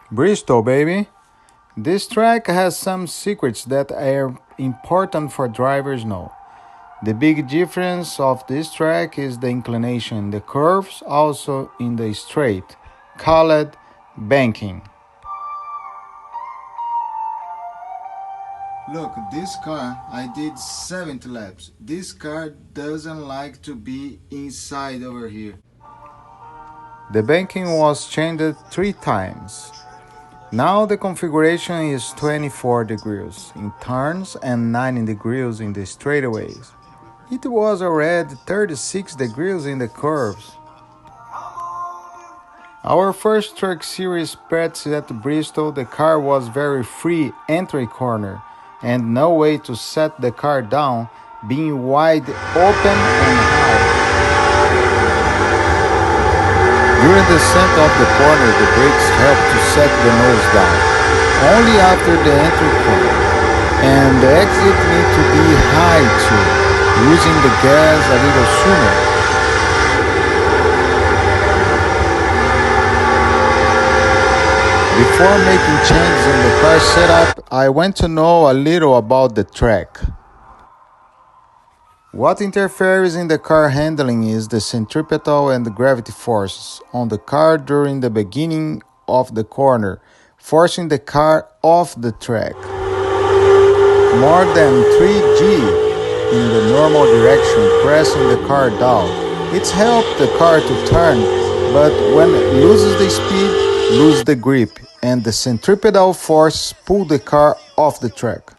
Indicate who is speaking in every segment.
Speaker 1: Bristol, baby. This track has some secrets that are important for drivers know. The big difference of this track is the inclination in the curves, also in the straight, called banking. Look, this car, I did 70 laps. This car doesn't like to be inside over here. The banking was changed 3 times. Now the configuration is 24 degrees in turns and 90 degrees in the straightaways. It was already 36 degrees in the curves. Our first truck series practice at Bristol, the car was very free entry corner and no way to set the car down, being wide open and high. During the descent of the corner, the brakes help to set the nose down, only after the entry corner, and the exit need to be high too, using the gas a little sooner. Before making changes in the car setup, I went to know a little about the track. What interferes in the car handling is the centripetal and the gravity forces on the car during the beginning of the corner, forcing the car off the track. More than 3G in the normal direction, pressing the car down. It's helped the car to turn, but when it loses the speed, lose the grip, and the centripetal force pull the car off the track.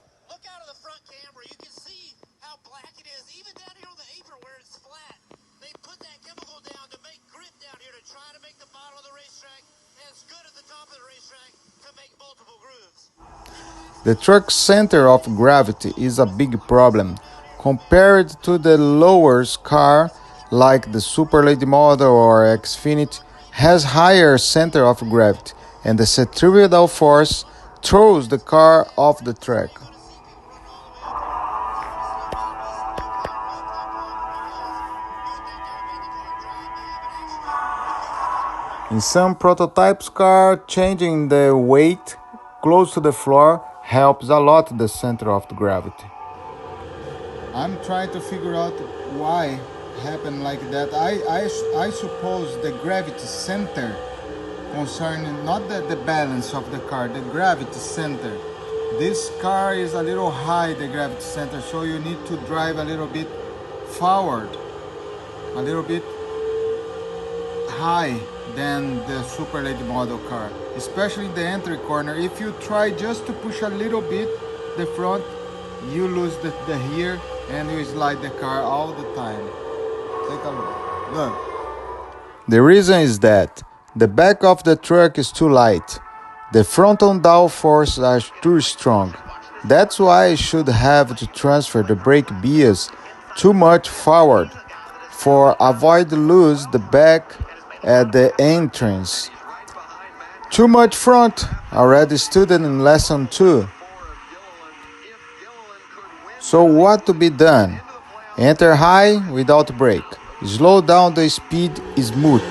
Speaker 1: The truck's center of gravity is a big problem. Compared to the lower car, like the Super Late model or Xfinity, has higher center of gravity, and the centripetal force throws the car off the track. In some prototypes car, changing the weight close to the floor helps a lot the center of the gravity. I'm trying to figure out why happened like that. I suppose the gravity center concerning not the balance of the car, the gravity center. This car is a little high, the gravity center, so you need to drive a little bit forward, a little bit high than the super late model car, especially in the entry corner. If you try just to push a little bit the front, you lose the rear and you slide the car all the time. Take a look. Look. The reason is that the back of the truck is too light. The frontal downforces are too strong. That's why I should have to transfer the brake bias too much forward for avoid lose the back at the entrance. Too much front, already studied in lesson 2. So what to be done? Enter high without brake. Slow down the speed smooth.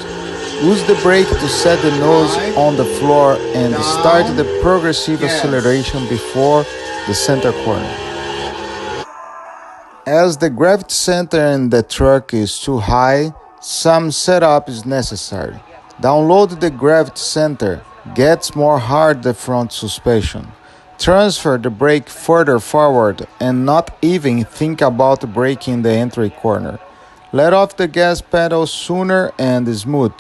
Speaker 1: Use the brake to set the nose on the floor and start the progressive acceleration before the center corner. As the gravity center in the truck is too high, some setup is necessary. Download the gravity center, gets more hard the front suspension. Transfer the brake further forward and not even think about braking the entry corner. Let off the gas pedal sooner and smooth.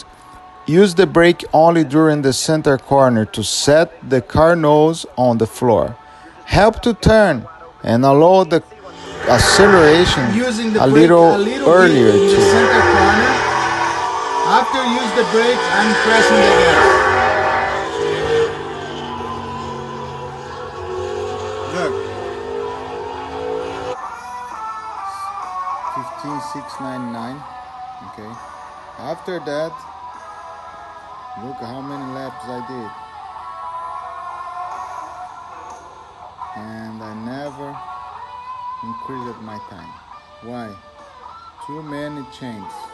Speaker 1: Use the brake only during the center corner to set the car nose on the floor. Help to turn and allow the acceleration a little earlier
Speaker 2: in the
Speaker 1: too.
Speaker 2: center corner. After use the brake, I'm pressing the gas. Look.
Speaker 1: 15699. Okay. After that, look how many laps I did. And I never increased my time. Why? Too many changes.